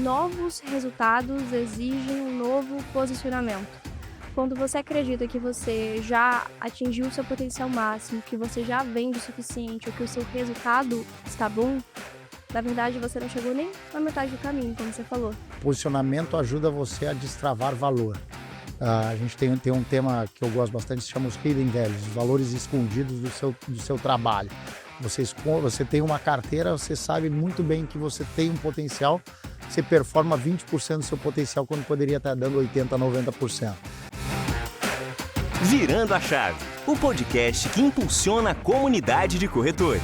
novos resultados exigem um novo posicionamento. Quando você acredita que você já atingiu o seu potencial máximo, que você já vende o suficiente ou que o seu resultado está bom, na verdade você não chegou nem na metade do caminho, como você falou. Posicionamento ajuda você a destravar valor. A gente tem um tema que eu gosto bastante, que se chama os hidden values, os valores escondidos do seu trabalho. Você tem uma carteira, você sabe muito bem que você tem um potencial, você performa 20% do seu potencial quando poderia estar dando 80%, 90%. Virando a Chave, o podcast que impulsiona a comunidade de corretores.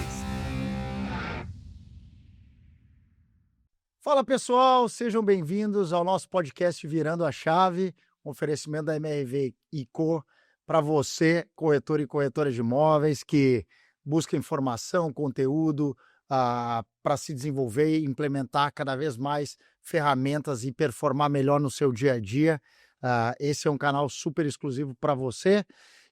Fala pessoal, sejam bem-vindos ao nosso podcast Virando a Chave, um oferecimento da MRV & Co para você, corretor e corretora de imóveis, que busca informação, conteúdo para se desenvolver e implementar cada vez mais ferramentas e performar melhor no seu dia a dia. Esse é um canal super exclusivo para você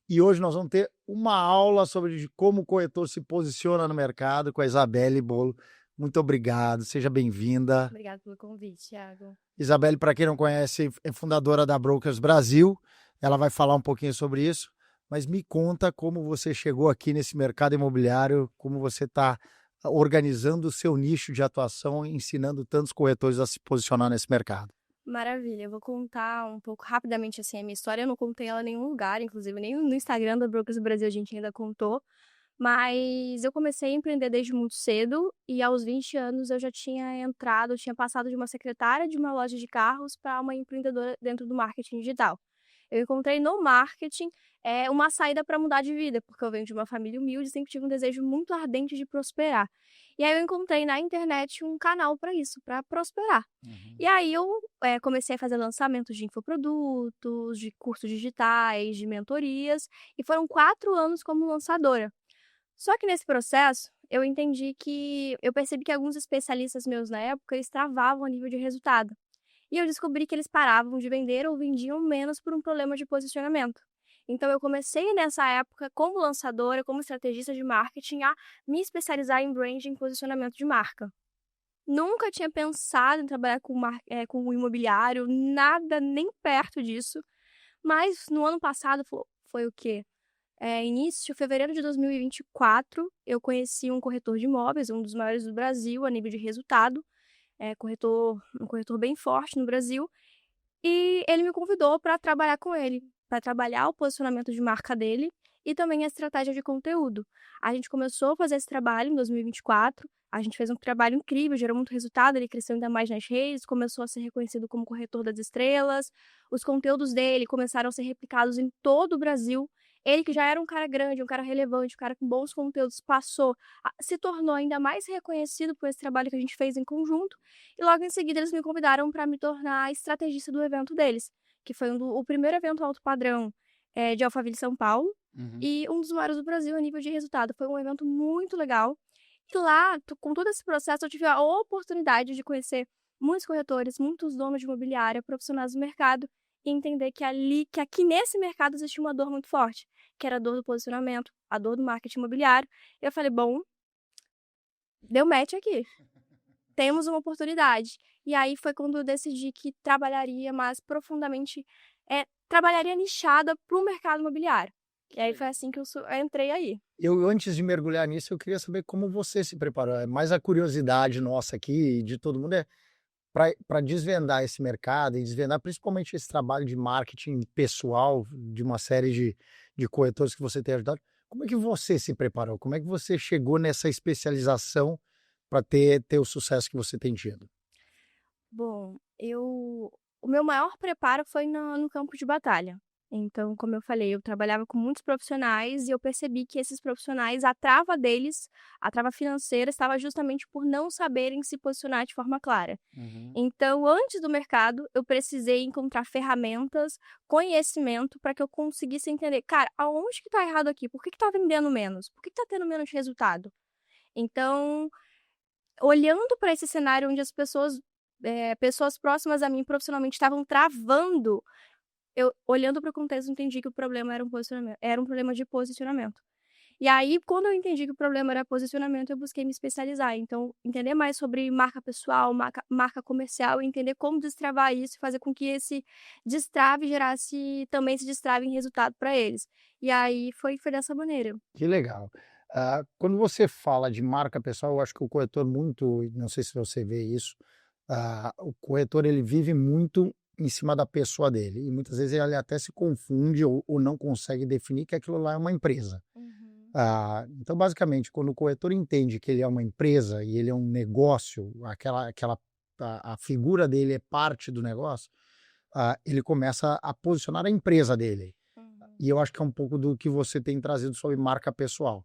e hoje nós vamos ter uma aula sobre como o corretor se posiciona no mercado com a Isabelle Bolo. Muito obrigado, seja bem-vinda. Obrigada pelo convite, Thiago. Isabelle, para quem não conhece, é fundadora da Brokers Brasil. Ela vai falar um pouquinho sobre isso, mas me conta como você chegou aqui nesse mercado imobiliário, como você está organizando o seu nicho de atuação, ensinando tantos corretores a se posicionar nesse mercado. Maravilha, eu vou contar um pouco rapidamente assim a minha história. Eu não contei ela em nenhum lugar, inclusive nem no Instagram da Brokers Brasil a gente ainda contou. Mas eu comecei a empreender desde muito cedo e aos 20 anos eu já tinha passado de uma secretária de uma loja de carros para uma empreendedora dentro do marketing digital. Eu encontrei no marketing uma saída para mudar de vida, porque eu venho de uma família humilde e sempre tive um desejo muito ardente de prosperar. E aí eu encontrei na internet um canal para isso, para prosperar. E aí eu comecei a fazer lançamentos de infoprodutos, de cursos digitais, de mentorias, e foram 4 anos como lançadora. Só que nesse processo, eu percebi que alguns especialistas meus na época, eles travavam a nível de resultado. E eu descobri que eles paravam de vender ou vendiam menos por um problema de posicionamento. Então eu comecei nessa época, como lançadora, como estrategista de marketing, a me especializar em branding e posicionamento de marca. Nunca tinha pensado em trabalhar com o imobiliário, nada nem perto disso. Mas no ano passado foi o quê? Início de fevereiro de 2024, eu conheci um corretor de imóveis, um dos maiores do Brasil a nível de resultado, um corretor bem forte no Brasil, e ele me convidou para trabalhar com ele, para trabalhar o posicionamento de marca dele e também a estratégia de conteúdo. A gente começou a fazer esse trabalho em 2024, a gente fez um trabalho incrível, gerou muito resultado, ele cresceu ainda mais nas redes, começou a ser reconhecido como corretor das estrelas, os conteúdos dele começaram a ser replicados em todo o Brasil. Ele, que já era um cara grande, um cara relevante, um cara com bons conteúdos, se tornou ainda mais reconhecido por esse trabalho que a gente fez em conjunto. E logo em seguida eles me convidaram para me tornar estrategista do evento deles, que foi o primeiro evento alto padrão de Alphaville, São Paulo, e um dos maiores do Brasil a nível de resultado. Foi um evento muito legal. E lá, com todo esse processo, eu tive a oportunidade de conhecer muitos corretores, muitos donos de imobiliária, profissionais do mercado, e entender que aqui nesse mercado existia uma dor muito forte, que era a dor do posicionamento, a dor do marketing imobiliário. E eu falei, bom, deu match aqui. Temos uma oportunidade. E aí foi quando eu decidi que trabalharia mais profundamente, trabalharia nichada para o mercado imobiliário. E aí foi assim que eu entrei aí. Antes de mergulhar nisso, eu queria saber como você se preparou. É mais a curiosidade nossa aqui e de todo mundo para desvendar esse mercado e desvendar principalmente esse trabalho de marketing pessoal de uma série de corretores que você tem ajudado. Como é que você se preparou? Como é que você chegou nessa especialização para ter o sucesso que você tem tido? Bom, o meu maior preparo foi no campo de batalha. Então, como eu falei, eu trabalhava com muitos profissionais e eu percebi que esses profissionais, a trava financeira, estava justamente por não saberem se posicionar de forma clara. Então, antes do mercado, eu precisei encontrar ferramentas, conhecimento, para que eu conseguisse entender, cara, aonde que tá errado aqui? Por que que tá vendendo menos? Por que que tá tendo menos resultado? Então, olhando para esse cenário onde as pessoas próximas a mim profissionalmente estavam travando, eu, olhando para o contexto, entendi que o problema era um problema de posicionamento. E aí, quando eu entendi que o problema era posicionamento, eu busquei me especializar. Então, entender mais sobre marca pessoal, marca comercial, e entender como destravar isso e fazer com que esse destrave gerasse também esse destrave em resultado para eles. E aí foi dessa maneira. Que legal. Quando você fala de marca pessoal, eu acho que o corretor muito, não sei se você vê isso, o corretor ele vive muito em cima da pessoa dele e muitas vezes ele até se confunde ou não consegue definir que aquilo lá é uma empresa. Uhum. Então, basicamente, quando o corretor entende que ele é uma empresa e ele é um negócio, a figura dele é parte do negócio, ele começa a posicionar a empresa dele. Uhum. E eu acho que é um pouco do que você tem trazido sobre marca pessoal.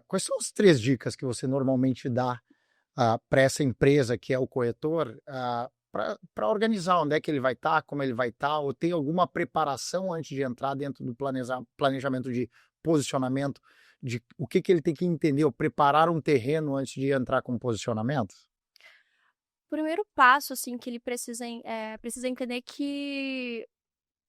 Quais são as 3 dicas que você normalmente dá, para essa empresa que é o corretor, para organizar onde é que ele vai estar, como ele vai estar, ou tem alguma preparação antes de entrar dentro do planejamento de posicionamento, de o que ele tem que entender, ou preparar um terreno antes de entrar com posicionamento? O primeiro passo, assim, que ele precisa entender que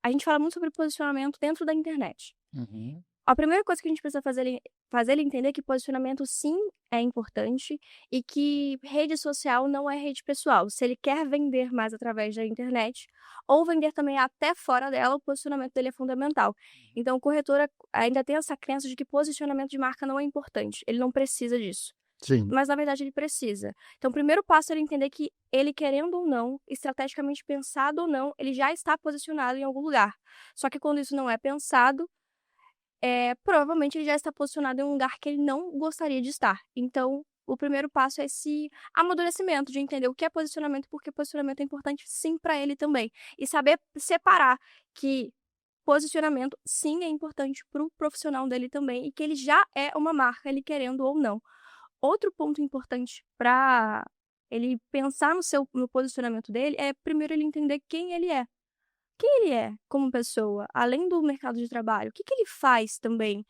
a gente fala muito sobre posicionamento dentro da internet. Uhum. A primeira coisa que a gente precisa fazer ele entender que posicionamento sim é importante e que rede social não é rede pessoal. Se ele quer vender mais através da internet ou vender também até fora dela, o posicionamento dele é fundamental. Então, o corretor ainda tem essa crença de que posicionamento de marca não é importante. Ele não precisa disso. Sim. Mas na verdade ele precisa. Então, o primeiro passo é ele entender que ele querendo ou não, estrategicamente pensado ou não, ele já está posicionado em algum lugar. Só que quando isso não é pensado, provavelmente ele já está posicionado em um lugar que ele não gostaria de estar. Então, o primeiro passo é esse amadurecimento de entender o que é posicionamento, porque posicionamento é importante sim para ele também. E saber separar que posicionamento sim é importante para o profissional dele também e que ele já é uma marca, ele querendo ou não. Outro ponto importante para ele pensar no posicionamento dele é primeiro ele entender quem ele é. Quem ele é como pessoa, além do mercado de trabalho? O que que ele faz também?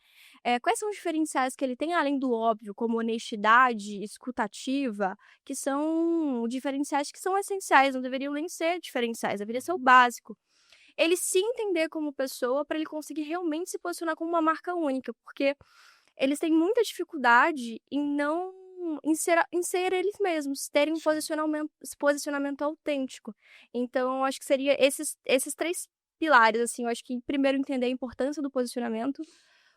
Quais são os diferenciais que ele tem, além do óbvio, como honestidade, escutativa, que são diferenciais que são essenciais, não deveriam nem ser diferenciais, deveria ser o básico. Ele se entender como pessoa para ele conseguir realmente se posicionar como uma marca única, porque eles têm muita dificuldade em não em ser eles mesmos, terem um posicionamento autêntico. Então eu acho que seria esses 3 pilares, assim, eu acho que primeiro entender a importância do posicionamento,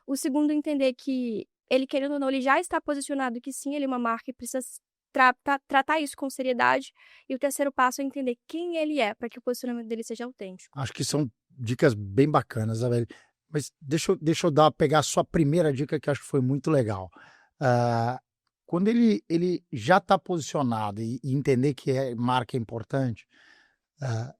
o segundo entender que ele querendo ou não, ele já está posicionado, que sim, ele é uma marca e precisa tratar isso com seriedade, e o terceiro passo é entender quem ele é, para que o posicionamento dele seja autêntico. Acho que são dicas bem bacanas, Isabelle. Mas deixa eu pegar a sua primeira dica, que eu acho que foi muito legal. Quando ele já está posicionado e entender que marca é importante, ah,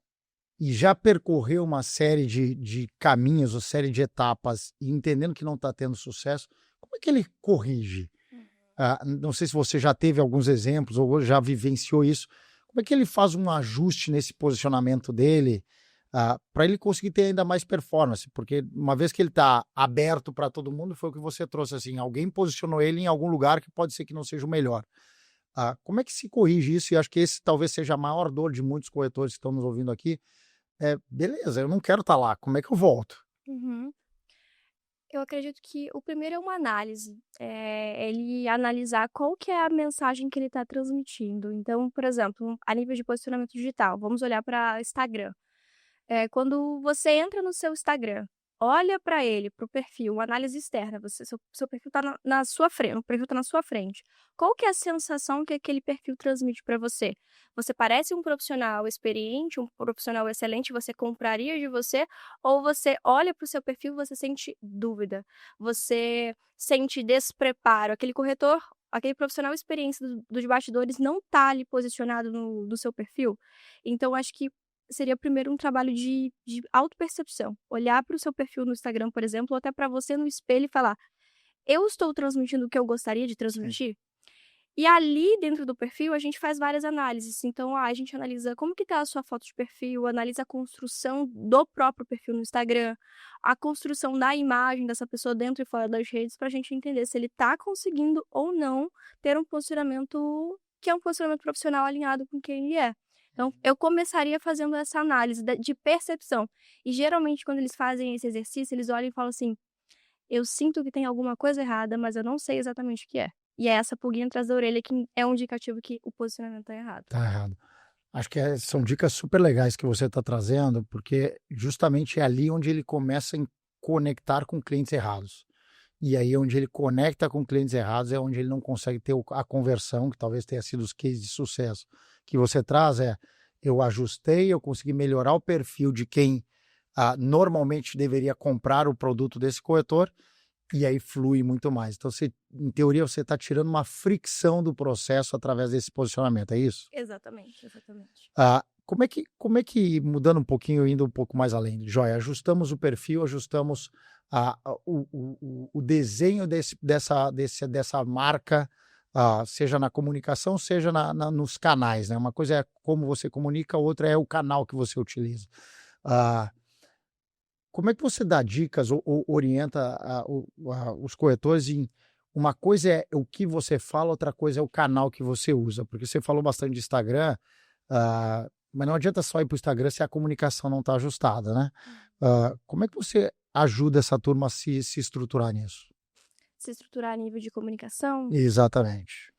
e já percorreu uma série de caminhos, ou série de etapas, e entendendo que não está tendo sucesso, como é que ele corrige? Não sei se você já teve alguns exemplos ou já vivenciou isso. Como é que ele faz um ajuste nesse posicionamento dele, para ele conseguir ter ainda mais performance? Porque uma vez que ele está aberto para todo mundo, foi o que você trouxe, assim, alguém posicionou ele em algum lugar que pode ser que não seja o melhor. Como é que se corrige isso? E acho que esse talvez seja a maior dor de muitos corretores que estão nos ouvindo aqui. Beleza, eu não quero estar lá, como é que eu volto? Uhum. Eu acredito que o primeiro é uma análise, ele analisar qual que é a mensagem que ele está transmitindo. Então, por exemplo, a nível de posicionamento digital, vamos olhar para Instagram. Quando você entra no seu Instagram, olha para ele, para o perfil, uma análise externa, seu perfil está na sua frente, o perfil está na sua frente. Qual que é a sensação que aquele perfil transmite para você? Você parece um profissional experiente, um profissional excelente, você compraria de você? Ou você olha para o seu perfil e você sente dúvida? Você sente despreparo? Aquele corretor, aquele profissional experiente dos bastidores não está ali posicionado no seu perfil? Então, acho que seria primeiro um trabalho de autopercepção. Olhar para o seu perfil no Instagram, por exemplo, ou até para você no espelho e falar: "Eu estou transmitindo o que eu gostaria de Sim. transmitir?". E ali dentro do perfil a gente faz várias análises. Então, a gente analisa como que tá a sua foto de perfil, analisa a construção do próprio perfil no Instagram, a construção da imagem dessa pessoa dentro e fora das redes, para a gente entender se ele está conseguindo ou não ter um posicionamento que é um posicionamento profissional alinhado com quem ele é. Então, eu começaria fazendo essa análise de percepção. E geralmente, quando eles fazem esse exercício, eles olham e falam assim: eu sinto que tem alguma coisa errada, mas eu não sei exatamente o que é. E é essa pulguinha atrás da orelha que é um indicativo que o posicionamento tá errado. Tá errado. Acho que são dicas super legais que você está trazendo, porque justamente é ali onde ele começa a conectar com clientes errados. E aí, onde ele conecta com clientes errados, é onde ele não consegue ter a conversão, que talvez tenha sido os cases de sucesso que você traz. Eu ajustei, eu consegui melhorar o perfil de quem normalmente deveria comprar o produto desse corretor, e aí flui muito mais. Então, em teoria, você está tirando uma fricção do processo através desse posicionamento, é isso? Exatamente, exatamente. Como é que, mudando um pouquinho, indo um pouco mais além, Joia, ajustamos o perfil, ajustamos o desenho dessa marca, seja na comunicação, seja nos canais, né? Uma coisa é como você comunica, a outra é o canal que você utiliza. Como é que você dá dicas ou orienta os corretores em uma coisa é o que você fala, outra coisa é o canal que você usa? Porque você falou bastante de Instagram, mas não adianta só ir para o Instagram se a comunicação não está ajustada, né? Como é que você ajuda essa turma a se estruturar nisso? Se estruturar a nível de comunicação, Exatamente.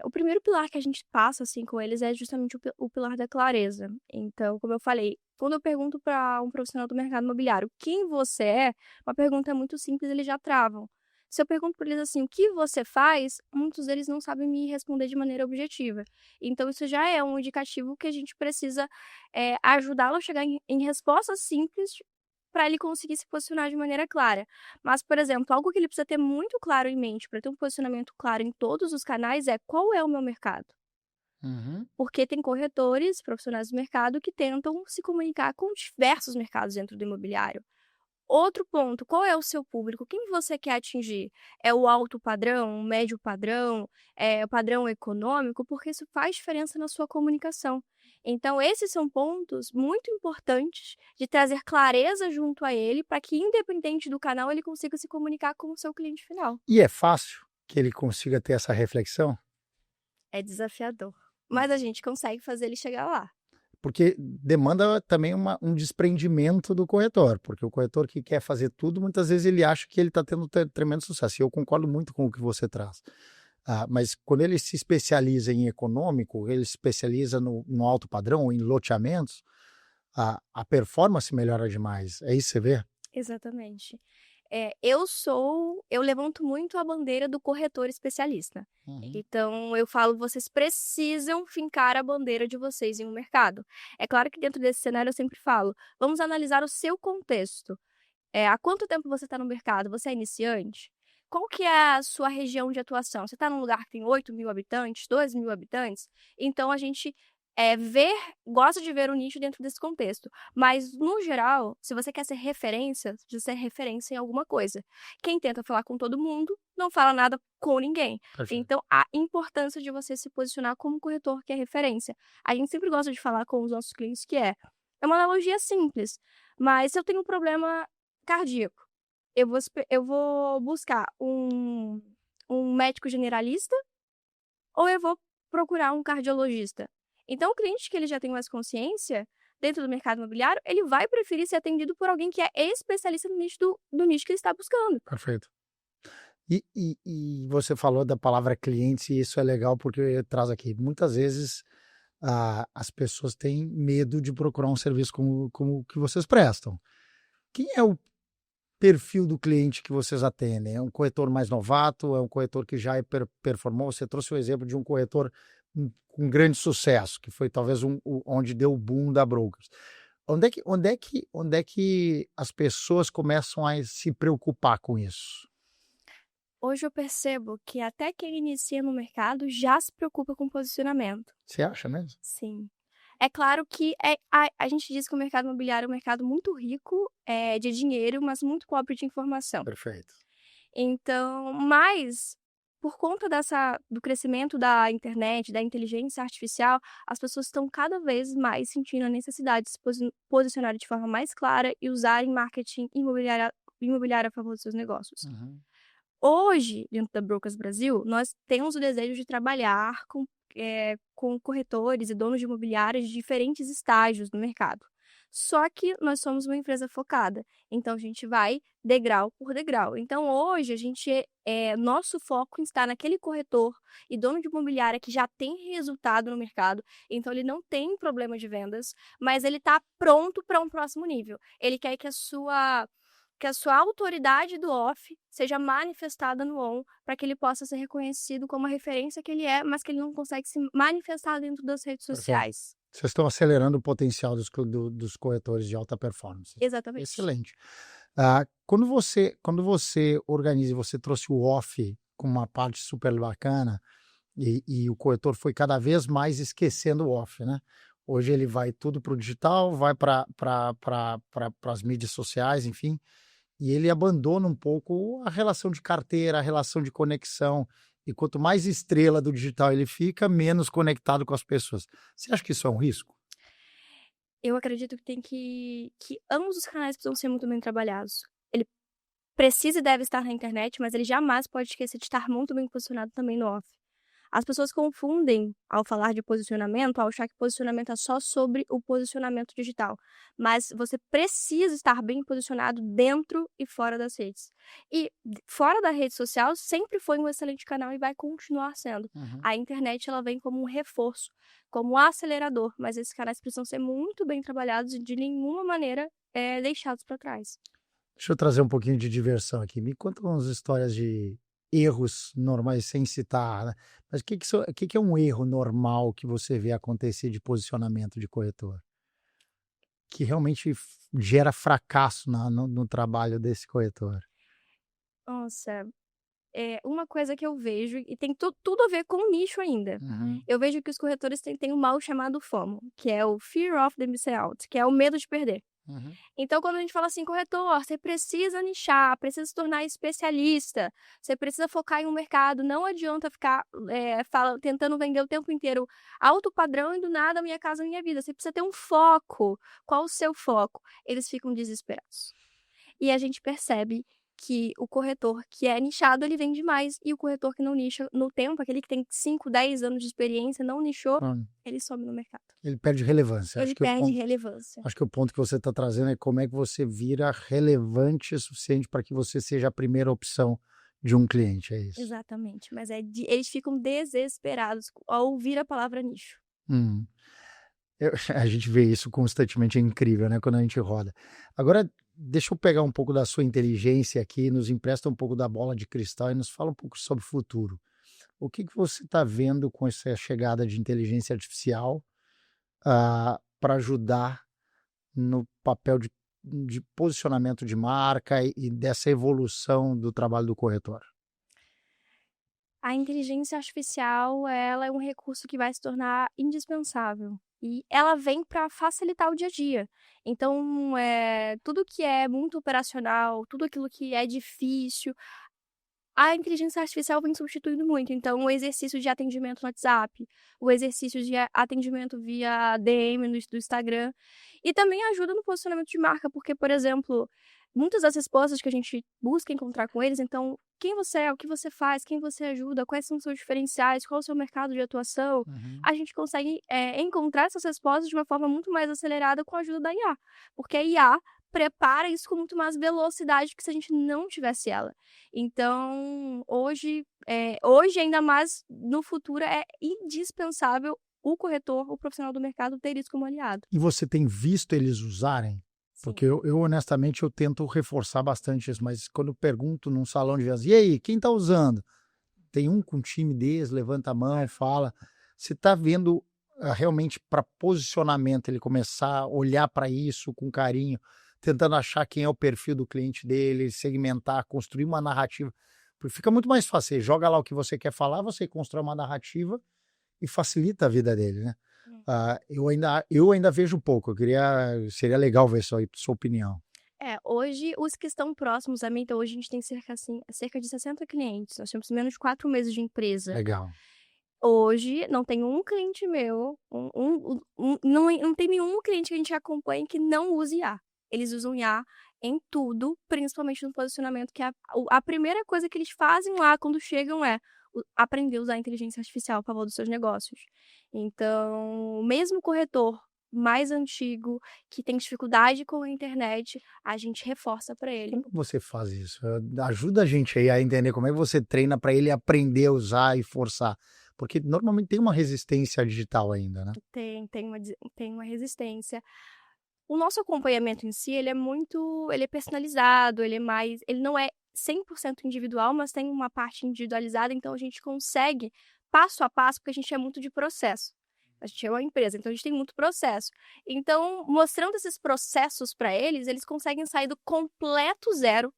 o primeiro pilar que a gente passa, assim, com eles é justamente o pilar da clareza. Então, como eu falei, quando eu pergunto para um profissional do mercado imobiliário quem você é, uma pergunta muito simples, eles já travam. Se eu pergunto para eles assim, o que você faz, muitos deles não sabem me responder de maneira objetiva. Então, isso já é um indicativo que a gente precisa ajudá-lo a chegar em respostas simples para ele conseguir se posicionar de maneira clara. Mas, por exemplo, algo que ele precisa ter muito claro em mente para ter um posicionamento claro em todos os canais é qual é o meu mercado. Uhum. Porque tem corretores, profissionais do mercado que tentam se comunicar com diversos mercados dentro do imobiliário. Outro ponto, qual é o seu público? Quem você quer atingir? É o alto padrão, o médio padrão, é o padrão econômico? Porque isso faz diferença na sua comunicação. Então, esses são pontos muito importantes de trazer clareza junto a ele, para que, independente do canal, ele consiga se comunicar com o seu cliente final. E é fácil que ele consiga ter essa reflexão? É desafiador, mas a gente consegue fazer ele chegar lá. Porque demanda também um desprendimento do corretor, porque o corretor que quer fazer tudo, muitas vezes ele acha que ele está tendo tremendo sucesso. E eu concordo muito com o que você traz. Mas quando ele se especializa em econômico, ele se especializa no alto padrão, em loteamentos, a performance melhora demais. É isso que você vê? Exatamente. Eu levanto muito a bandeira do corretor especialista. Uhum. Então, eu falo, vocês precisam fincar a bandeira de vocês em um mercado. É claro que dentro desse cenário eu sempre falo, vamos analisar o seu contexto. Há quanto tempo você está no mercado? Você é iniciante? Qual que é a sua região de atuação? Você está num lugar que tem 8.000 habitantes, 2.000 habitantes? Então, a gente gosta de ver o nicho dentro desse contexto. Mas, no geral, se você quer ser referência, você ser referência em alguma coisa. Quem tenta falar com todo mundo, não fala nada com ninguém. Perfeito. Então, a importância de você se posicionar como corretor que é referência. A gente sempre gosta de falar com os nossos clientes que é uma analogia simples, mas se eu tenho um problema cardíaco, eu vou buscar um médico generalista ou eu vou procurar um cardiologista? Então, o cliente que ele já tem mais consciência dentro do mercado imobiliário, ele vai preferir ser atendido por alguém que é especialista no nicho do nicho que ele está buscando. Perfeito. E você falou da palavra cliente, e isso é legal porque traz aqui. Muitas vezes as pessoas têm medo de procurar um serviço como o que vocês prestam. Quem é o perfil do cliente que vocês atendem? É um corretor mais novato? É um corretor que já performou? Você trouxe o exemplo de um corretor com grande sucesso, que foi talvez onde deu o boom da Brokers. Onde é que as pessoas começam a se preocupar com isso? Hoje eu percebo que até quem inicia no mercado já se preocupa com posicionamento. Você acha mesmo? Sim. É claro que a gente diz que o mercado imobiliário é um mercado muito rico de dinheiro, mas muito pobre de informação. Perfeito. Então, mas por conta do crescimento da internet, da inteligência artificial, as pessoas estão cada vez mais sentindo a necessidade de se posicionar de forma mais clara e usarem marketing imobiliário a favor dos seus negócios. Uhum. Hoje, dentro da Brokers Brasil, nós temos o desejo de trabalhar com corretores e donos de imobiliárias de diferentes estágios no mercado. Só que nós somos uma empresa focada, então a gente vai degrau por degrau. Então hoje a gente nosso foco está naquele corretor e dono de imobiliária que já tem resultado no mercado, então ele não tem problema de vendas, mas ele está pronto para um próximo nível. Ele quer que a sua autoridade do off seja manifestada no on, para que ele possa ser reconhecido como a referência que ele é, mas que ele não consegue se manifestar dentro das redes Perfeito. sociais. Vocês estão acelerando o potencial dos corretores de alta performance. Exatamente. Excelente. Quando você organiza, você trouxe o off com uma parte super bacana e o corretor foi cada vez mais esquecendo o off, né? Hoje ele vai tudo para o digital, vai para as mídias sociais, enfim, e ele abandona um pouco a relação de carteira, a relação de conexão. E quanto mais estrela do digital ele fica, menos conectado com as pessoas. Você acha que isso é um risco? Eu acredito que ambos os canais precisam ser muito bem trabalhados. Ele precisa e deve estar na internet, mas ele jamais pode esquecer de estar muito bem posicionado também no off. As pessoas confundem, ao falar de posicionamento, ao achar que posicionamento é só sobre o posicionamento digital. Mas você precisa estar bem posicionado dentro e fora das redes. E fora da rede social sempre foi um excelente canal e vai continuar sendo. Uhum. A internet ela vem como um reforço, como um acelerador, mas esses canais precisam ser muito bem trabalhados e de nenhuma maneira deixados para trás. Deixa eu trazer um pouquinho de diversão aqui. Me conta umas histórias de erros normais, sem citar, né? Mas o que é um erro normal que você vê acontecer de posicionamento de corretor? Que realmente gera fracasso no trabalho desse corretor? Nossa, uma coisa que eu vejo, e tem tudo a ver com o nicho ainda. Uhum. Eu vejo que os corretores têm um mal chamado FOMO, que é o Fear of the Missing Out, que é o medo de perder. Uhum. Então, quando a gente fala assim, corretor, você precisa nichar, precisa se tornar especialista, você precisa focar em um mercado, não adianta ficar tentando vender o tempo inteiro alto padrão e do nada minha casa, minha vida. Você precisa ter um foco. Qual o seu foco? Eles ficam desesperados. E a gente percebe que o corretor que é nichado, ele vende mais, e o corretor que não nicha no tempo, aquele que tem 5, 10 anos de experiência, não nichou, ele some no mercado. Ele perde relevância. Ele perde relevância. Acho que o ponto que você está trazendo é como é que você vira relevante o suficiente para que você seja a primeira opção de um cliente, é isso? Exatamente, mas eles ficam desesperados ao ouvir a palavra nicho. A gente vê isso constantemente, é incrível, né, quando a gente roda. Agora, deixa eu pegar um pouco da sua inteligência aqui, nos empresta um pouco da bola de cristal e nos fala um pouco sobre o futuro. O que você está vendo com essa chegada de inteligência artificial para ajudar no papel de posicionamento de marca e dessa evolução do trabalho do corretor? A inteligência artificial, ela é um recurso que vai se tornar indispensável. E ela vem para facilitar o dia a dia. Então, tudo que é muito operacional, tudo aquilo que é difícil, a inteligência artificial vem substituindo muito. Então, o exercício de atendimento no WhatsApp, o exercício de atendimento via DM do Instagram. E também ajuda no posicionamento de marca, porque, por exemplo, muitas das respostas que a gente busca encontrar com eles, então, quem você é, o que você faz, quem você ajuda, quais são os seus diferenciais, qual é o seu mercado de atuação, a gente consegue encontrar essas respostas de uma forma muito mais acelerada com a ajuda da IA. Porque a IA prepara isso com muito mais velocidade que se a gente não tivesse ela. Então, hoje ainda mais no futuro, é indispensável o corretor, o profissional do mercado, ter isso como aliado. E você tem visto eles usarem? Porque eu honestamente, eu tento reforçar bastante isso, mas quando eu pergunto num salão de vendas, e aí, quem está usando? Tem um com timidez, levanta a mão, fala. Você está vendo realmente para posicionamento, ele começar a olhar para isso com carinho, tentando achar quem é o perfil do cliente dele, segmentar, construir uma narrativa. Porque fica muito mais fácil. Você joga lá o que você quer falar, você constrói uma narrativa e facilita a vida dele, né? Eu ainda vejo pouco. Seria legal ver sua opinião. Hoje, os que estão próximos a mim, então hoje a gente tem cerca de 60 clientes. Nós temos menos de 4 meses de empresa. Legal. Hoje, não tem um cliente meu, não tem nenhum cliente que a gente acompanhe que não use IA. Eles usam IA em tudo, principalmente no posicionamento, que a primeira coisa que eles fazem lá quando chegam é aprender a usar a inteligência artificial a favor dos seus negócios. Então, mesmo o corretor mais antigo, que tem dificuldade com a internet, a gente reforça para ele. Como você faz isso? Ajuda a gente aí a entender como é que você treina para ele aprender a usar e forçar. Porque normalmente tem uma resistência digital ainda, né? Tem uma resistência. O nosso acompanhamento em si, ele é personalizado, ele não é 100% individual, mas tem uma parte individualizada, então a gente consegue passo a passo, porque a gente é muito de processo. A gente é uma empresa, então a gente tem muito processo. Então, mostrando esses processos para eles, eles conseguem sair do completo zero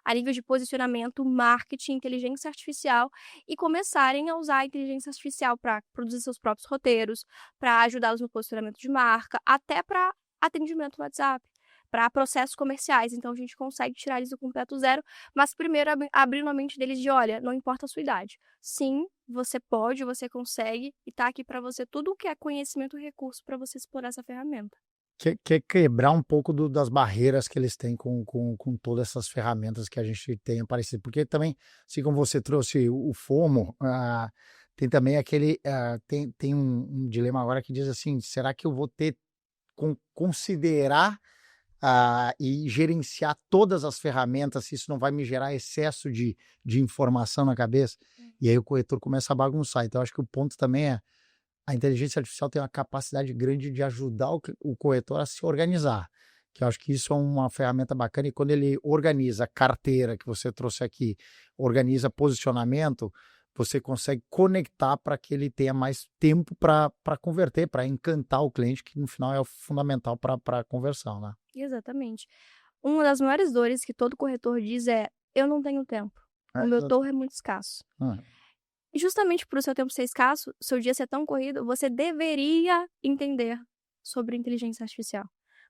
a nível de posicionamento, marketing, inteligência artificial e começarem a usar a inteligência artificial para produzir seus próprios roteiros, para ajudá-los no posicionamento de marca, até para atendimento no WhatsApp, para processos comerciais. Então a gente consegue tirar eles do completo zero, mas primeiro abrindo a mente deles de, olha, não importa a sua idade. Sim, você pode, você consegue e tá aqui para você tudo o que é conhecimento e recurso para você explorar essa ferramenta. Quer quebrar um pouco das barreiras que eles têm com todas essas ferramentas que a gente tem aparecido. Porque também, assim como você trouxe o FOMO, tem também aquele. Tem um dilema agora que diz assim: será que eu vou ter considerar e gerenciar todas as ferramentas, se isso não vai me gerar excesso de informação na cabeça? E aí o corretor começa a bagunçar. Então, acho que o ponto também é a inteligência artificial tem uma capacidade grande de ajudar o corretor a se organizar, que eu acho que isso é uma ferramenta bacana, e quando ele organiza carteira, que você trouxe aqui, organiza posicionamento, você consegue conectar para que ele tenha mais tempo para converter, para encantar o cliente, que no final é o fundamental para a conversão, né? Exatamente. Uma das maiores dores que todo corretor diz é: eu não tenho tempo. O meu torro é muito escasso. E justamente por o seu tempo ser escasso, seu dia ser tão corrido, você deveria entender sobre inteligência artificial.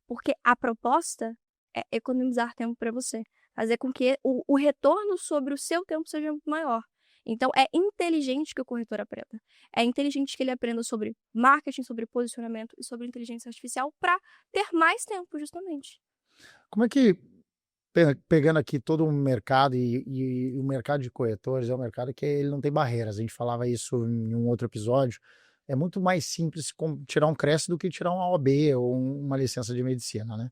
Porque a proposta é economizar tempo para você. Fazer com que o retorno sobre o seu tempo seja muito maior. Então, é inteligente que o corretor aprenda. É inteligente que ele aprenda sobre marketing, sobre posicionamento e sobre inteligência artificial para ter mais tempo, justamente. Como é que, pegando aqui todo o mercado e o mercado de corretores, é um mercado que ele não tem barreiras. A gente falava isso em um outro episódio. É muito mais simples tirar um CRESS do que tirar uma OAB ou uma licença de medicina, né?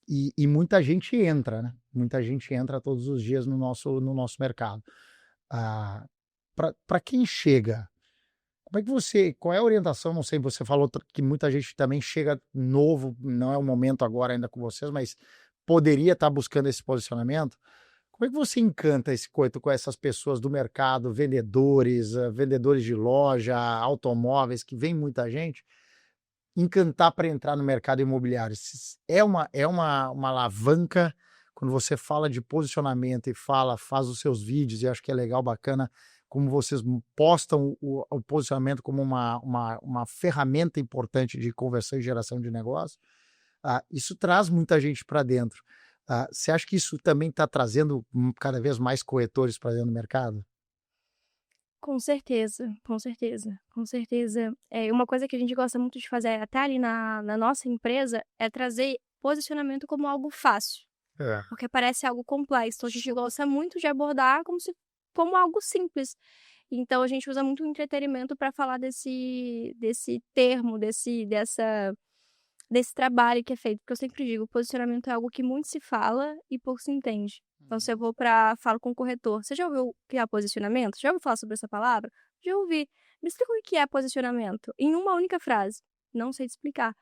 E muita gente entra, né? Muita gente entra todos os dias no nosso mercado. Para quem chega, como é que qual é a orientação? Não sei, você falou que muita gente também chega novo, não é o momento agora ainda com vocês, mas poderia estar buscando esse posicionamento. Como é que você encanta esse coito com essas pessoas do mercado, vendedores, vendedores de loja, automóveis, que vem muita gente, encantar para entrar no mercado imobiliário? É uma alavanca quando você fala de posicionamento e faz os seus vídeos, e acho que é legal, bacana, como vocês postam o posicionamento como uma ferramenta importante de conversão e geração de negócio. Isso traz muita gente para dentro. Você acha que isso também está trazendo cada vez mais corretores para dentro do mercado? Com certeza, com certeza, com certeza. Uma coisa que a gente gosta muito de fazer até ali na nossa empresa é trazer posicionamento como algo fácil. Porque parece algo complexo. Então, a gente gosta muito de abordar como algo simples. Então, a gente usa muito o entretenimento para falar desse termo, desse trabalho que é feito. Porque eu sempre digo, posicionamento é algo que muito se fala e pouco se entende. Então, se eu falo com o corretor, você já ouviu o que é posicionamento? Já ouviu falar sobre essa palavra? Já ouvi. Me explica o que é posicionamento em uma única frase. Não sei te explicar.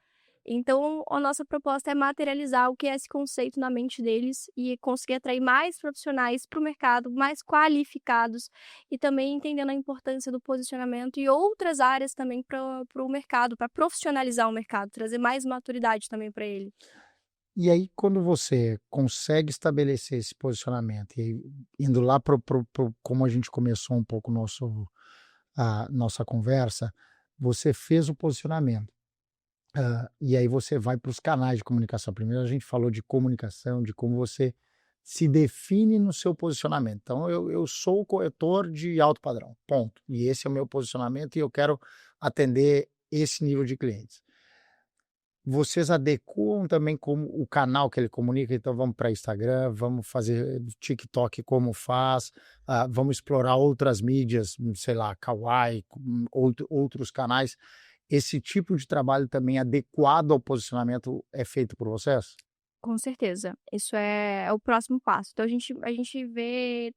Então, a nossa proposta é materializar o que é esse conceito na mente deles e conseguir atrair mais profissionais para o mercado, mais qualificados, e também entendendo a importância do posicionamento e outras áreas também para o mercado, para profissionalizar o mercado, trazer mais maturidade também para ele. E aí, quando você consegue estabelecer esse posicionamento, e indo lá como a gente começou um pouco a nossa conversa, você fez o posicionamento. E aí você vai para os canais de comunicação. Primeiro a gente falou de comunicação, de como você se define no seu posicionamento. Então, eu sou o corretor de alto padrão, ponto. E esse é o meu posicionamento e eu quero atender esse nível de clientes. Vocês adequam também como o canal que ele comunica, então vamos para Instagram, vamos fazer TikTok como faz, vamos explorar outras mídias, sei lá, Kawaii, outros canais. esse tipo de trabalho também adequado ao posicionamento é feito por vocês? Com certeza. Isso é o próximo passo. Então a gente vê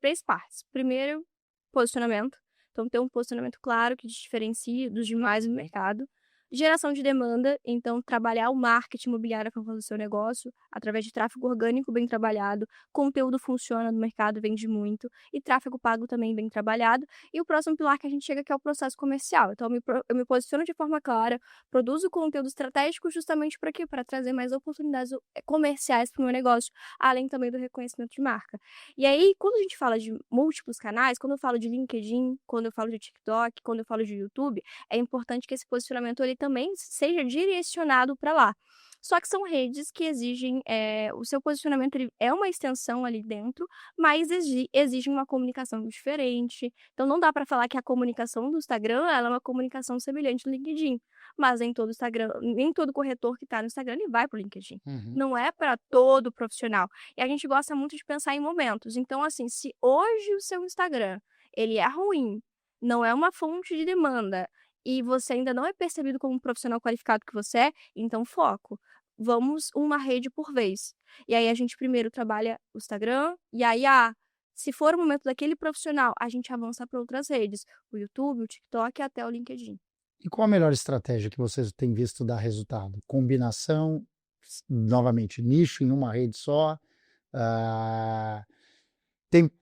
3 partes. Primeiro, posicionamento. Então ter um posicionamento claro que te diferencie dos demais no mercado. Geração de demanda, então trabalhar o marketing imobiliário a favor do seu negócio, através de tráfego orgânico bem trabalhado, conteúdo funciona no mercado, vende muito, e tráfego pago também bem trabalhado. E o próximo pilar que a gente chega que é o processo comercial. Então eu me posiciono de forma clara, produzo conteúdo estratégico justamente para quê? Para trazer mais oportunidades comerciais para o meu negócio, além também do reconhecimento de marca. E aí, quando a gente fala de múltiplos canais, quando eu falo de LinkedIn, quando eu falo de TikTok, quando eu falo de YouTube, é importante que esse posicionamento ele também seja direcionado para lá. Só que são redes que exigem, o seu posicionamento ele é uma extensão ali dentro, mas exigem uma comunicação diferente. Então não dá para falar que a comunicação do Instagram ela é uma comunicação semelhante do LinkedIn, mas nem todo corretor que está no Instagram ele vai para o LinkedIn. Uhum. Não é para todo profissional. E a gente gosta muito de pensar em momentos. Então, assim, se hoje o seu Instagram ele é ruim, não é uma fonte de demanda e você ainda não é percebido como um profissional qualificado que você é, então foco. Vamos uma rede por vez. E aí a gente primeiro trabalha o Instagram, e aí, se for o momento daquele profissional, a gente avança para outras redes, o YouTube, o TikTok e até o LinkedIn. E qual a melhor estratégia que vocês têm visto dar resultado? Combinação, novamente, nicho em uma rede só? ah,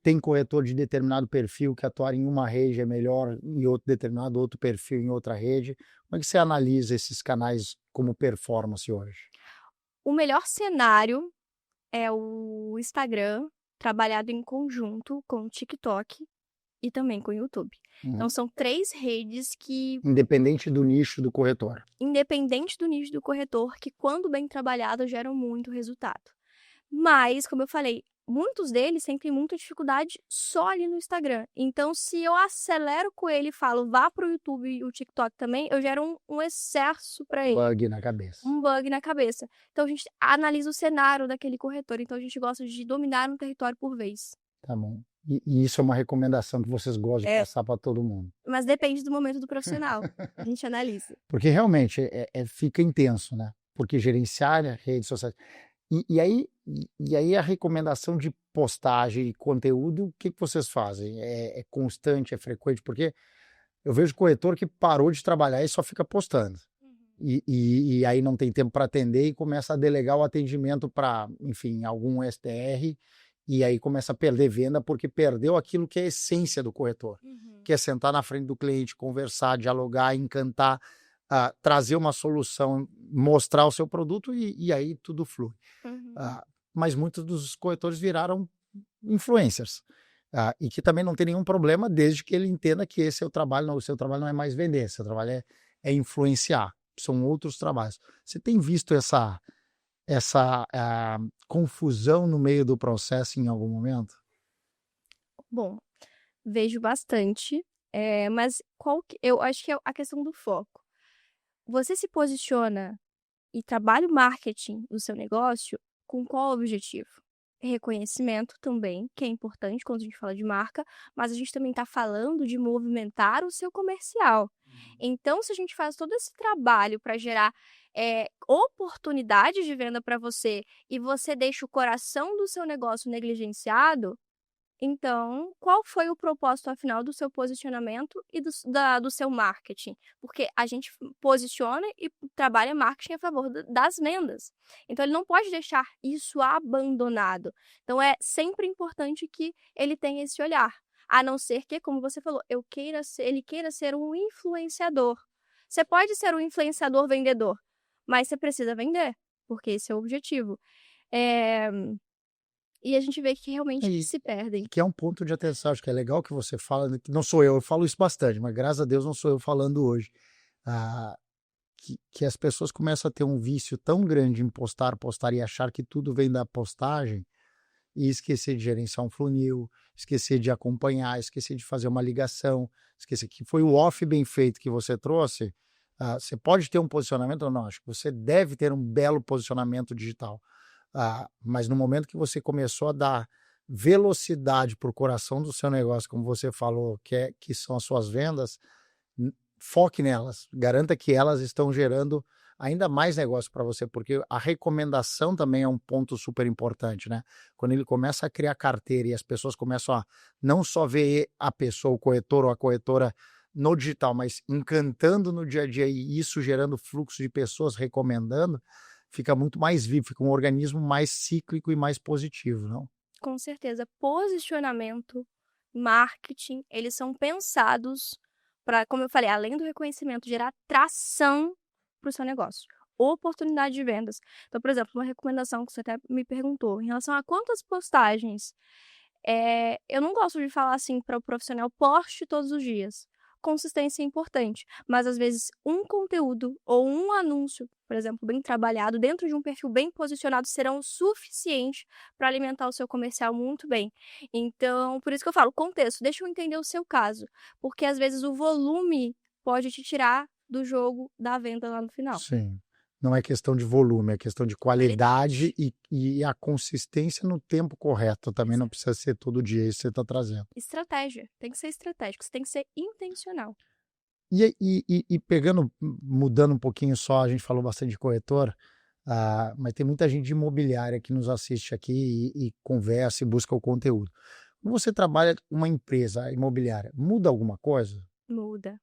tem corretor de determinado perfil que atuar em uma rede é melhor, em outro determinado outro perfil em outra rede. Como é que você analisa esses canais como performance hoje? O melhor cenário é o Instagram, trabalhado em conjunto com o TikTok e também com o YouTube. Então Uhum. são 3 redes que, Independente do nicho do corretor. independente do nicho do corretor, que quando bem trabalhado geram muito resultado. Mas, como eu falei, muitos deles sentem muita dificuldade só ali no Instagram. Então, se eu acelero com ele e falo, vá para o YouTube e o TikTok também, eu gero um excesso para ele, Bug na cabeça. um bug na cabeça. Então, a gente analisa o cenário daquele corretor. Então, a gente gosta de dominar um território por vez. Tá bom. E isso é uma recomendação que vocês gostam de É, passar para todo mundo. mas depende do momento do profissional. A gente analisa. Porque realmente fica intenso, né? Porque gerenciar redes sociais. E aí a recomendação de postagem e conteúdo, o que vocês fazem? É constante, é frequente? Porque eu vejo corretor que parou de trabalhar e só fica postando. E aí não tem tempo para atender e começa a delegar o atendimento para, enfim, algum SDR, e aí começa a perder venda porque perdeu aquilo que é a essência do corretor, que é sentar na frente do cliente, conversar, dialogar, encantar, trazer uma solução, mostrar o seu produto e aí tudo flui. Uhum. Mas muitos dos corretores viraram influencers, e que também não tem nenhum problema desde que ele entenda que esse é o trabalho, o seu trabalho não é mais vender, seu trabalho é influenciar, são outros trabalhos. Você tem visto essa confusão no meio do processo em algum momento? Bom, vejo bastante, mas eu acho que é a questão do foco. Você se posiciona e trabalha o marketing do seu negócio com qual objetivo? Reconhecimento também, que é importante quando a gente fala de marca, mas a gente também está falando de movimentar o seu comercial. Então, se a gente faz todo esse trabalho para gerar oportunidade de venda para você e você deixa o coração do seu negócio negligenciado, então, qual foi o propósito afinal do seu posicionamento e do seu marketing? Porque a gente posiciona e trabalha marketing a favor das vendas. Então, ele não pode deixar isso abandonado. Então, é sempre importante que ele tenha esse olhar. A não ser que, como você falou, ele queira ser um influenciador. Você pode ser um influenciador vendedor, mas você precisa vender, porque esse é o objetivo. Eh, e a gente vê que realmente E se perdem. que é um ponto de atenção, acho que é legal que você fala, que não sou eu falo isso bastante, mas graças a Deus não sou eu falando hoje. Ah, que as pessoas começam a ter um vício tão grande em postar e achar que tudo vem da postagem, e esquecer de gerenciar um funil, esquecer de acompanhar, esquecer de fazer uma ligação, esquecer que foi o off bem feito que você trouxe. Você pode ter um posicionamento ou não, acho que você deve ter um belo posicionamento digital. Mas no momento que você começou a dar velocidade para o coração do seu negócio, como você falou, que são as suas vendas, foque nelas, garanta que elas estão gerando ainda mais negócio para você, porque a recomendação também é um ponto super importante, né? Quando ele começa a criar carteira e as pessoas começam a não só ver a pessoa, o corretor ou a corretora no digital, mas encantando no dia a dia e isso gerando fluxo de pessoas recomendando, fica muito mais vivo, fica um organismo mais cíclico e mais positivo, não? Com certeza, posicionamento, marketing, eles são pensados para, como eu falei, além do reconhecimento, gerar tração para o seu negócio, oportunidade de vendas. Então, por exemplo, uma recomendação que você até me perguntou, em relação a quantas postagens, eu não gosto de falar assim para o profissional, poste todos os dias. Consistência é importante, mas às vezes um conteúdo ou um anúncio, por exemplo, bem trabalhado, dentro de um perfil bem posicionado, serão o suficiente para alimentar o seu comercial muito bem. Então, por isso que eu falo, contexto, deixa eu entender o seu caso, porque às vezes o volume pode te tirar do jogo da venda lá no final. Sim. Não é questão de volume, é questão de qualidade e a consistência no tempo correto. Também não precisa ser todo dia isso que você está trazendo. Estratégia, tem que ser estratégico, você tem que ser intencional. E pegando, mudando um pouquinho só, a gente falou bastante de corretor, mas tem muita gente de imobiliária que nos assiste aqui e conversa e busca o conteúdo. Quando você trabalha uma empresa imobiliária, muda alguma coisa? Muda,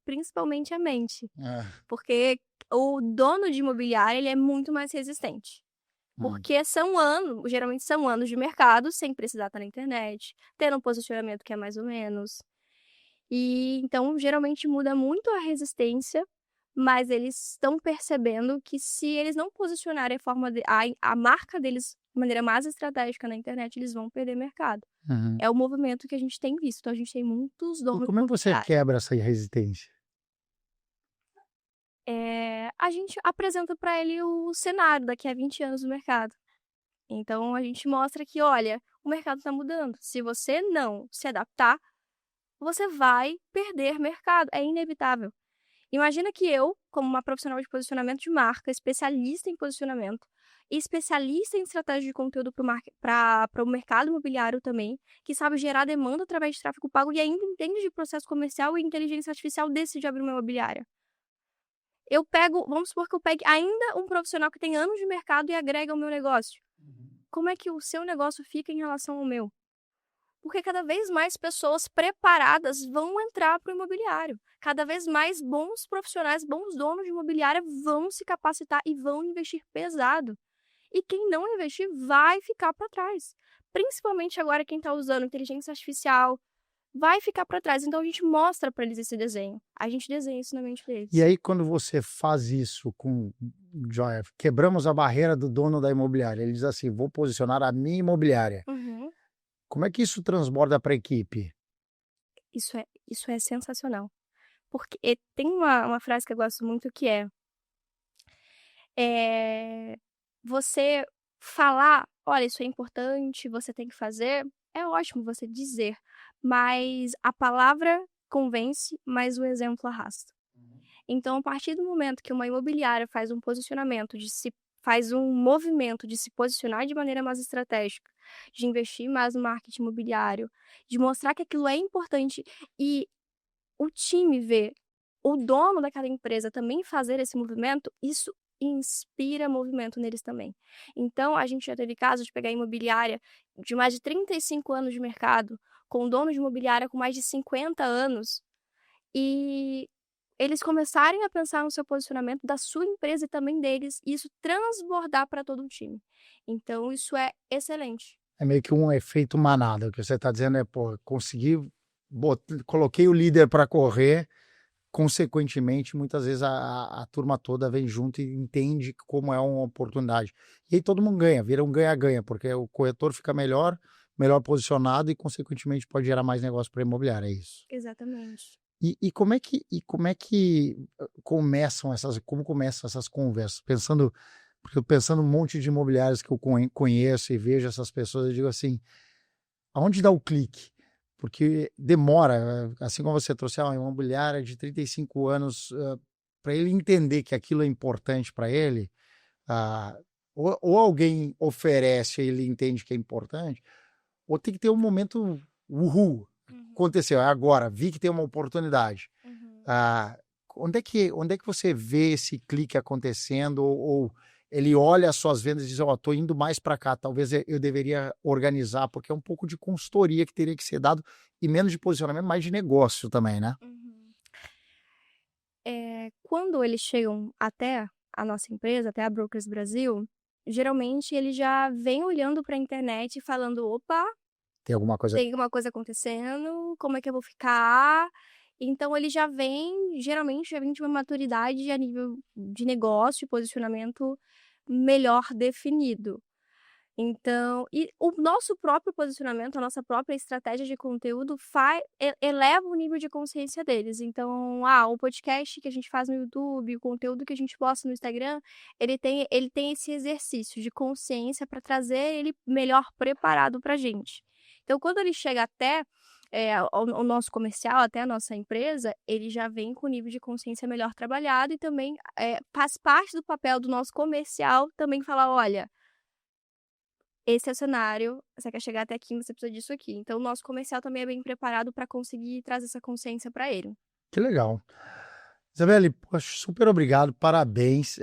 principalmente a mente. É. Porque o dono de imobiliária, ele é muito mais resistente. Porque geralmente são anos de mercado, sem precisar estar na internet, tendo um posicionamento que é mais ou menos. E então, geralmente muda muito a resistência, mas eles estão percebendo que se eles não posicionarem a marca deles de maneira mais estratégica na internet, eles vão perder mercado. Uhum. É o movimento que a gente tem visto. Então, a gente tem muitos donos Como é que você quebra essa resistência? A gente apresenta para ele o cenário daqui a 20 anos do mercado. Então, a gente mostra que, olha, o mercado está mudando. Se você não se adaptar, você vai perder mercado. É inevitável. Imagina que eu, como uma profissional de posicionamento de marca, especialista em posicionamento e especialista em estratégia de conteúdo para o mercado imobiliário também, que sabe gerar demanda através de tráfego pago e ainda entende de processo comercial e inteligência artificial, decide abrir uma imobiliária. Vamos supor que eu pegue ainda um profissional que tem anos de mercado e agrega ao meu negócio. Como é que o seu negócio fica em relação ao meu? Porque cada vez mais pessoas preparadas vão entrar para o imobiliário. Cada vez mais bons profissionais, bons donos de imobiliária vão se capacitar e vão investir pesado. E quem não investir vai ficar para trás. Principalmente agora quem está usando inteligência artificial vai ficar para trás. Então a gente mostra para eles esse desenho. A gente desenha isso na mente deles. E aí quando você faz isso com Joia, quebramos a barreira do dono da imobiliária. Ele diz assim, vou posicionar a minha imobiliária. Uhum. Como é que isso transborda para a equipe? Isso é sensacional. Porque tem uma frase que eu gosto muito que você falar, olha, isso é importante, você tem que fazer, é ótimo você dizer, mas a palavra convence, mas o exemplo arrasta. Então, a partir do momento que uma imobiliária faz um posicionamento, faz um movimento de se posicionar de maneira mais estratégica, de investir mais no marketing imobiliário, de mostrar que aquilo é importante e o time vê o dono daquela empresa também fazer esse movimento, isso inspira movimento neles também. Então, a gente já teve casos de pegar imobiliária de mais de 35 anos de mercado, com dono de imobiliária com mais de 50 anos, e eles começarem a pensar no seu posicionamento da sua empresa e também deles, e isso transbordar para todo o time. Então, isso é excelente. É meio que um efeito manada. O que você está dizendo é, coloquei o líder para correr, consequentemente, muitas vezes a turma toda vem junto e entende como é uma oportunidade. E aí todo mundo ganha, vira um ganha-ganha, porque o corretor fica melhor posicionado e, consequentemente, pode gerar mais negócio para a imobiliária, é isso. Exatamente. E como é que começam essas conversas? Porque eu pensando um monte de imobiliários que eu conheço e vejo essas pessoas, eu digo assim, aonde dá o clique? Porque demora, assim como você trouxe uma imobiliária de 35 anos, para ele entender que aquilo é importante para ele, ou alguém oferece e ele entende que é importante, ou tem que ter um momento, uhul, aconteceu, é agora, vi que tem uma oportunidade. Uhum. onde é que você vê esse clique acontecendo? Ou ele olha as suas vendas e diz, ó, tô indo mais para cá, talvez eu deveria organizar, porque é um pouco de consultoria que teria que ser dado e menos de posicionamento, mais de negócio também, né? Quando eles chegam até a nossa empresa, até a Brokers Brasil, geralmente ele já vem olhando para a internet e falando, opa, Tem alguma coisa... tem alguma coisa acontecendo, como é que eu vou ficar? Então ele geralmente já vem de uma maturidade a nível de negócio, posicionamento melhor definido. Então, e o nosso próprio posicionamento, a nossa própria estratégia de conteúdo eleva o nível de consciência deles. Então, o podcast que a gente faz no YouTube, o conteúdo que a gente posta no Instagram, ele tem esse exercício de consciência para trazer ele melhor preparado para a gente. Então, quando ele chega até o nosso comercial, até a nossa empresa, ele já vem com o nível de consciência melhor trabalhado e também faz parte do papel do nosso comercial também falar, olha, esse é o cenário, você quer chegar até aqui, você precisa disso aqui. Então, o nosso comercial também é bem preparado para conseguir trazer essa consciência para ele. Que legal. Isabelle, poxa, super obrigado, parabéns.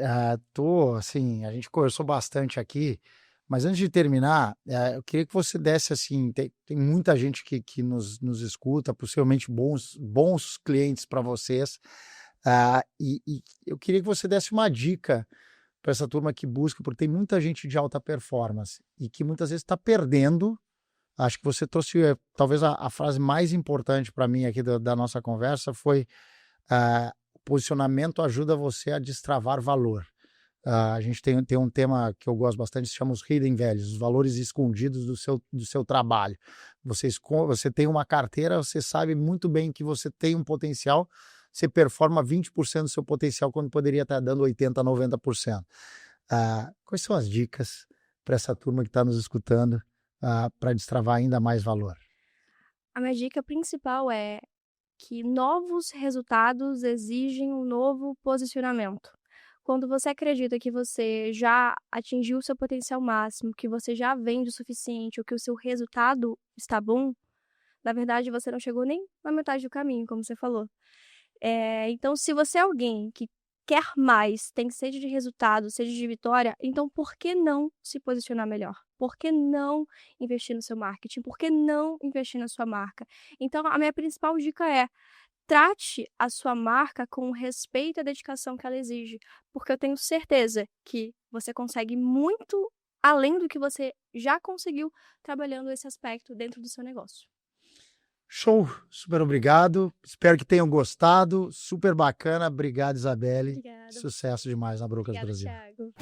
Assim, a gente conversou bastante aqui, mas antes de terminar, eu queria que você desse, assim, tem muita gente que nos escuta, possivelmente bons clientes para vocês, e eu queria que você desse uma dica para essa turma que busca, porque tem muita gente de alta performance e que muitas vezes está perdendo. Acho que você trouxe, talvez a frase mais importante para mim aqui da nossa conversa foi o posicionamento ajuda você a destravar valor. A gente tem um tema que eu gosto bastante, se chama os hidden values, os valores escondidos do seu trabalho. Você tem uma carteira, você sabe muito bem que você tem um potencial, você performa 20% do seu potencial quando poderia estar dando 80%, 90%. Quais são as dicas para essa turma que está nos escutando para destravar ainda mais valor? A minha dica principal é que novos resultados exigem um novo posicionamento. Quando você acredita que você já atingiu o seu potencial máximo, que você já vende o suficiente, ou que o seu resultado está bom, na verdade você não chegou nem na metade do caminho, como você falou. Então, se você é alguém que quer mais, tem sede de resultado, sede de vitória, então por que não se posicionar melhor? Por que não investir no seu marketing? Por que não investir na sua marca? Então, a minha principal dica é: trate a sua marca com o respeito e a dedicação que ela exige, porque eu tenho certeza que você consegue muito além do que você já conseguiu trabalhando esse aspecto dentro do seu negócio. Show, super obrigado, espero que tenham gostado, super bacana, obrigado Isabelle. Obrigada. Sucesso demais na Brokers Obrigada, Brasil. Thiago.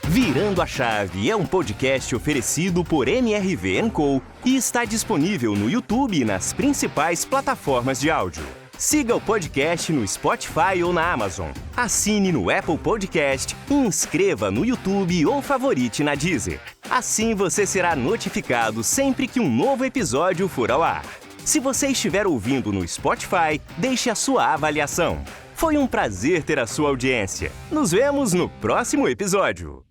Virando a Chave é um podcast oferecido por MRV & Co. e está disponível no YouTube e nas principais plataformas de áudio. Siga o podcast no Spotify ou na Amazon. Assine no Apple Podcast e inscreva no YouTube ou favorite na Deezer. Assim você será notificado sempre que um novo episódio for ao ar. Se você estiver ouvindo no Spotify, deixe a sua avaliação. Foi um prazer ter a sua audiência. Nos vemos no próximo episódio.